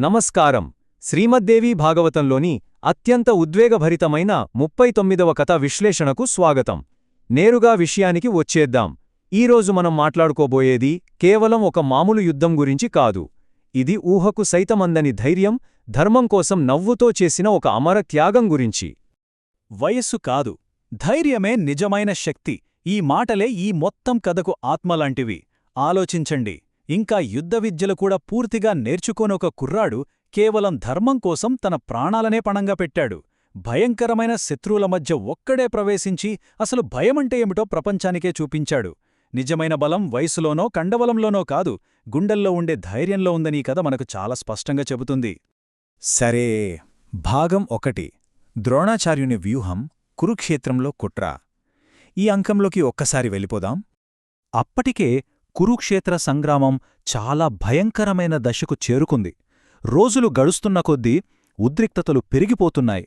నమస్కారం. శ్రీమద్దేవి భాగవతంలోని అత్యంత ఉద్వేగభరితమైన 39వ కథ విశ్లేషణకు స్వాగతం. నేరుగా విషయానికి వచ్చేద్దాం. ఈరోజు మనం మాట్లాడుకోబోయేది కేవలం ఒక మామూలు యుద్ధం గురించి కాదు. ఇది ఊహకు సైతమందని ధైర్యం, ధర్మం కోసం నవ్వుతో చేసిన ఒక అమర త్యాగం గురించి. వయస్సు కాదు, ధైర్యమే నిజమైన శక్తి. ఈ మాటలే ఈ మొత్తం కథకు ఆత్మలాంటివి. ఆలోచించండి, ఇంకా యుద్ధ విద్యలు కూడా పూర్తిగా నేర్చుకోనొక కుర్రాడు కేవలం ధర్మం కోసం తన ప్రాణాలనే పణంగా పెట్టాడు. భయంకరమైన శత్రువుల మధ్య ఒక్కడే ప్రవేశించి అసలు భయమంటే ఏమిటో ప్రపంచానికే చూపించాడు. నిజమైన బలం వయసులోనో కండబలంలోనో కాదు, గుండెల్లో ఉండే ధైర్యంలో ఉందని ఈ కథ మనకు చాలా స్పష్టంగా చెబుతుంది. సరే, భాగం 1. ద్రోణాచార్యుని వ్యూహం, కురుక్షేత్రంలో కుట్ర. ఈ అంకంలోకి ఒక్కసారి వెళ్ళిపోదాం. అప్పటికే కురుక్షేత్ర సంగ్రామం చాలా భయంకరమైన దశకు చేరుకుంది. రోజులు గడుస్తున్న కొద్దీ ఉద్రిక్తతలు పెరిగిపోతున్నాయి.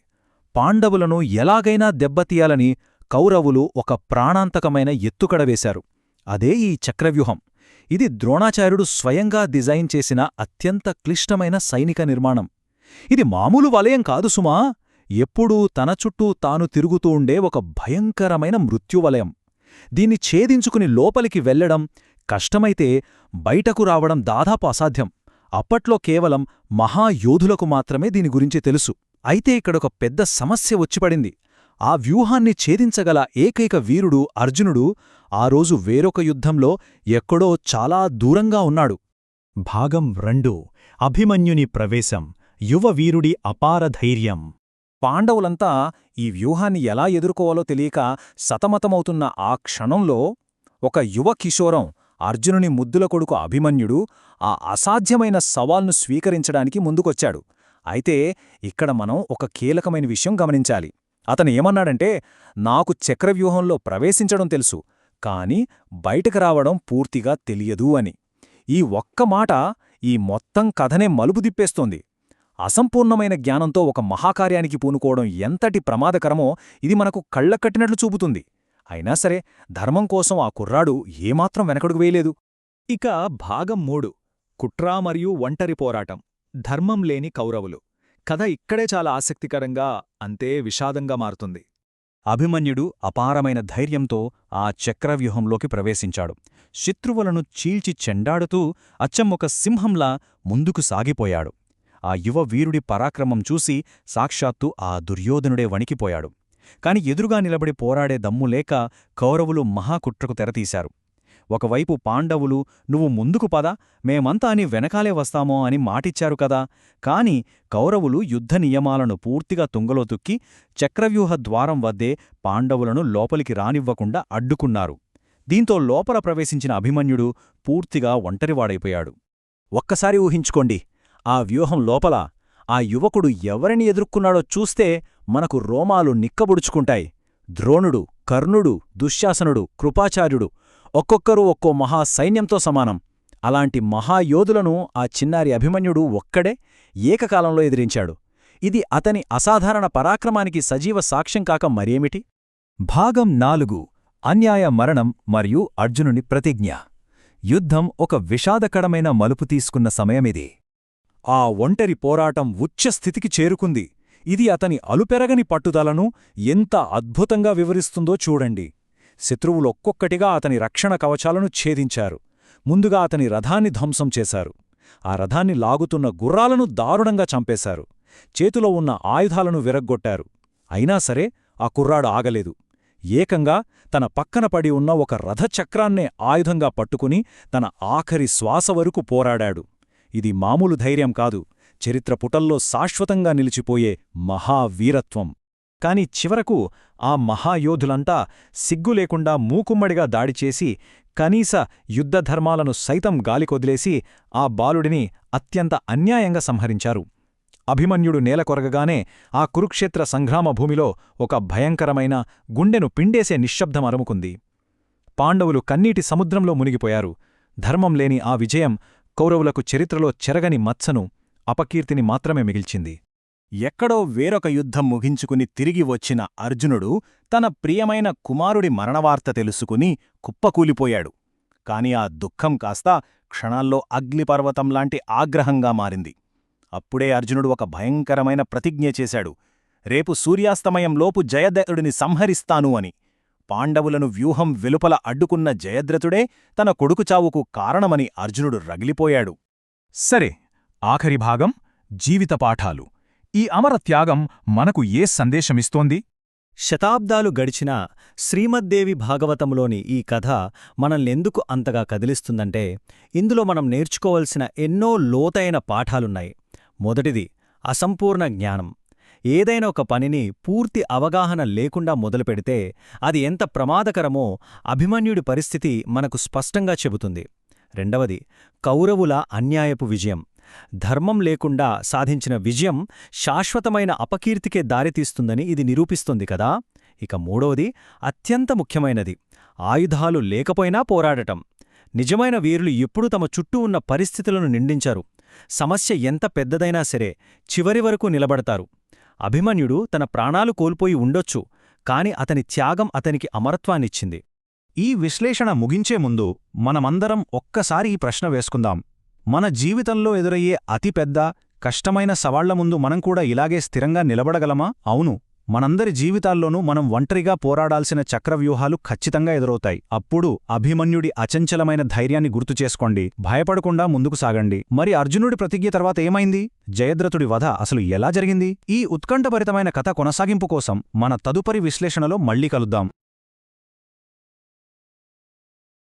పాండవులను ఎలాగైనా దెబ్బతీయాలని కౌరవులు ఒక ప్రాణాంతకమైన ఎత్తుకడ వేశారు. అదే ఈ చక్రవ్యూహం. ఇది ద్రోణాచార్యుడు స్వయంగా డిజైన్ చేసిన అత్యంత క్లిష్టమైన సైనిక నిర్మాణం. ఇది మామూలు వలయం కాదు సుమా, ఎప్పుడూ తన చుట్టూ తాను తిరుగుతూ ఉండే ఒక భయంకరమైన మృత్యువలయం. దీన్ని ఛేదించుకుని లోపలికి వెళ్లడం కష్టమైతే బయటకు రావడం దాదాపు అసాధ్యం. అప్పట్లో కేవలం మహాయోధులకు మాత్రమే దీని గురించి తెలుసు. అయితే ఇక్కడొక పెద్ద సమస్య వచ్చిపడింది. ఆ వ్యూహాన్ని ఛేదించగల ఏకైక వీరుడు అర్జునుడు ఆ రోజు వేరొక యుద్ధంలో ఎక్కడో చాలా దూరంగా ఉన్నాడు. భాగం 2. అభిమన్యుని ప్రవేశం, యువ వీరుడి అపార ధైర్యం. పాండవులంతా ఈ వ్యూహాన్ని ఎలా ఎదుర్కోవాలో తెలియక సతమతమవుతున్న ఆ క్షణంలో ఒక యువ కిశోరం, అర్జునుని ముద్దుల కొడుకు అభిమన్యుడు, ఆ అసాధ్యమైన సవాల్ను స్వీకరించడానికి ముందుకొచ్చాడు. అయితే ఇక్కడ మనం ఒక కీలకమైన విషయం గమనించాలి. అతను ఏమన్నాడంటే, నాకు చక్రవ్యూహంలో ప్రవేశించడం తెలుసు, కాని బయటకు రావడం పూర్తిగా తెలియదు అని. ఈ ఒక్క మాట ఈ మొత్తం కథనే మలుపు తిప్పేస్తోంది. అసంపూర్ణమైన జ్ఞానంతో ఒక మహాకార్యానికి పూనుకోవడం ఎంతటి ప్రమాదకరమో ఇది మనకు కళ్లకట్టినట్లు చూపుతుంది. అయినా సరే, ధర్మం కోసం ఆ కుర్రాడు ఏమాత్రం వెనకడుగు వేయలేదు. ఇక భాగం 3. కుట్ర మరియు ఒంటరి పోరాటం, ధర్మం లేని కౌరవులు. కథ ఇక్కడే చాలా ఆసక్తికరంగా, అంతే విషాదంగా మారుతుంది. అభిమన్యుడు అపారమైన ధైర్యంతో ఆ చక్రవ్యూహంలోకి ప్రవేశించాడు. శత్రువులను చీల్చి చెండాడుతూ అచ్చం ఒక సింహంలా ముందుకు సాగిపోయాడు. ఆ యువ వీరుడి పరాక్రమం చూసి సాక్షాత్తు ఆ దుర్యోధనుడే వణికిపోయాడు. కాని ఎదురుగా నిలబడి పోరాడే దమ్ములేక కౌరవులు మహాకుట్రకు తెరతీశారు. ఒకవైపు పాండవులు, నువ్వు ముందుకు పద, మేమంతా అని వెనకాలే వస్తామో అని మాటిచ్చారు కదా. కాని కౌరవులు యుద్ధ నియమాలను పూర్తిగా తుంగలో తుక్కి చక్రవ్యూహ ద్వారం వద్దే పాండవులను లోపలికి రానివ్వకుండా అడ్డుకున్నారు. దీంతో లోపల ప్రవేశించిన అభిమన్యుడు పూర్తిగా ఒంటరివాడైపోయాడు. ఒక్కసారి ఊహించుకోండి, ఆ వ్యూహం లోపల ఆ యువకుడు ఎవరిని ఎదుర్కొన్నాడో చూస్తే మనకు రోమాలు నిక్కబుడుచుకుంటాయి. ద్రోణుడు, కర్ణుడు, దుశ్శాసనుడు, కృపాచార్యుడు, ఒక్కొక్కరూ ఒక్కో మహాసైన్యంతో సమానం. అలాంటి మహాయోధులను ఆ చిన్నారి అభిమన్యుడు ఒక్కడే ఏకకాలంలో ఎదిరించాడు. ఇది అతని అసాధారణ పరాక్రమానికి సజీవ సాక్ష్యం కాక మరేమిటి? భాగం 4. అన్యాయ మరణం మరియు అర్జునుని ప్రతిజ్ఞ. యుద్ధం ఒక విషాదకరమైన మలుపు తీసుకున్న సమయమిది. ఆ ఒంటరి పోరాటం ఉచ్ఛస్థితికి చేరుకుంది. ఇది అతని అలుపెరగని పట్టుదలను ఎంత అద్భుతంగా వివరిస్తుందో చూడండి. శత్రువులొక్కొక్కటిగా అతని రక్షణ కవచాలను ఛేదించారు. ముందుగా అతని రథాన్ని ధ్వంసం చేశారు. ఆ రథాన్ని లాగుతున్న గుర్రాలను దారుణంగా చంపేశారు. చేతిలో ఉన్న ఆయుధాలను విరగ్గొట్టారు. అయినా సరే ఆ కుర్రాడు ఆగలేదు. ఏకంగా తన పక్కన పడి ఉన్న ఒక రథచక్రాన్నే ఆయుధంగా పట్టుకుని తన ఆఖరి శ్వాస వరకు పోరాడాడు. ఇది మామూలు ధైర్యం కాదు, చరిత్ర పుటల్లో శాశ్వతంగా నిలిచిపోయే మహావీరత్వం. కాని చివరకు ఆ మహాయోధులంతా సిగ్గులేకుండా మూకుమ్మడిగా దాడిచేసి కనీస యుద్ధధర్మాలను సైతం గాలికొదిలేసి ఆ బాలుడిని అత్యంత అన్యాయంగా సంహరించారు. అభిమన్యుడు నేలకొరగగానే ఆ కురుక్షేత్ర సంగ్రామ భూమిలో ఒక భయంకరమైన, గుండెను పిండేసే నిశ్శబ్దం అరుముకుంది. పాండవులు కన్నీటి సముద్రంలో మునిగిపోయారు. ధర్మం లేని ఆ విజయం కౌరవులకు చరిత్రలో చెరగని మచ్చను, అపకీర్తిని మాత్రమే మిగిల్చింది. ఎక్కడో వేరొక యుద్ధం ముగించుకుని తిరిగి వచ్చిన అర్జునుడు తన ప్రియమైన కుమారుడి మరణవార్త తెలుసుకుని కుప్పకూలిపోయాడు. కాని ఆ దుఃఖం కాస్త క్షణాల్లో అగ్నిపర్వతంలాంటి ఆగ్రహంగా మారింది. అప్పుడే అర్జునుడు ఒక భయంకరమైన ప్రతిజ్ఞ చేశాడు. రేపు సూర్యాస్తమయంలోపు జయద్రథుడిని సంహరిస్తాను అని. పాండవులను వ్యూహం వెలుపల అడ్డుకున్న జయద్రథుడే తన కొడుకు చావుకు కారణమని అర్జునుడు రగిలిపోయాడు. సరే, ఆఖరి భాగం జీవిత పాఠాలు. ఈ అమరత్యాగం మనకు ఏ సందేశమిస్తోంది? శతాబ్దాలు గడిచినా శ్రీమద్దేవి భాగవతంలోని ఈ కథ మనల్నెందుకు అంతగా కదిలిస్తుందంటే, ఇందులో మనం నేర్చుకోవలసిన ఎన్నో లోతైన పాఠాలున్నాయి. మొదటిది, అసంపూర్ణ జ్ఞానం. ఏదైనా ఒక పనిని పూర్తి అవగాహన లేకుండా మొదలుపెడితే అది ఎంత ప్రమాదకరమో అభిమన్యుడి పరిస్థితి మనకు స్పష్టంగా చెబుతుంది. రెండవది, కౌరవుల అన్యాయపు విజయం. ధర్మం లేకుండా సాధించిన విజయం శాశ్వతమైన అపకీర్తికే దారితీస్తుందని ఇది నిరూపిస్తుంది కదా. ఇక మూడవది, అత్యంత ముఖ్యమైనది, ఆయుధాలు లేకపోయినా పోరాడటం. నిజమైన వీరులు ఎప్పుడూ తమ చుట్టూ ఉన్న పరిస్థితులను నిందించారు. సమస్య ఎంత పెద్దదైనా సరే చివరి వరకు నిలబడతారు. అభిమన్యుడు తన ప్రాణాలు కోల్పోయి ఉండొచ్చు, కాని అతని త్యాగం అతనికి అమరత్వాన్నిచ్చింది. ఈ విశ్లేషణ ముగించే ముందు మనమందరం ఒక్కసారి ఈ ప్రశ్న వేసుకుందాం. మన జీవితంలో ఎదురయ్యే అతిపెద్ద, కష్టమైన సవాళ్ల ముందు మనం కూడా ఇలాగే స్థిరంగా నిలబడగలమా? అవును, మనందరి జీవితాల్లోనూ మనం ఒంటరిగా పోరాడాల్సిన చక్రవ్యూహాలు ఖచ్చితంగా ఎదురవుతాయి. అప్పుడు అభిమన్యుడి అచంచలమైన ధైర్యాన్ని గుర్తుచేసుకోండి. భయపడకుండా ముందుకు సాగండి. మరి అర్జునుడి ప్రతిజ్ఞ తర్వాత ఏమైంది? జయద్రథుడి వధ అసలు ఎలా జరిగింది? ఈ ఉత్కంఠభరితమైన కథ కొనసాగింపు కోసం మన తదుపరి విశ్లేషణలో మళ్ళీ కలుద్దాం.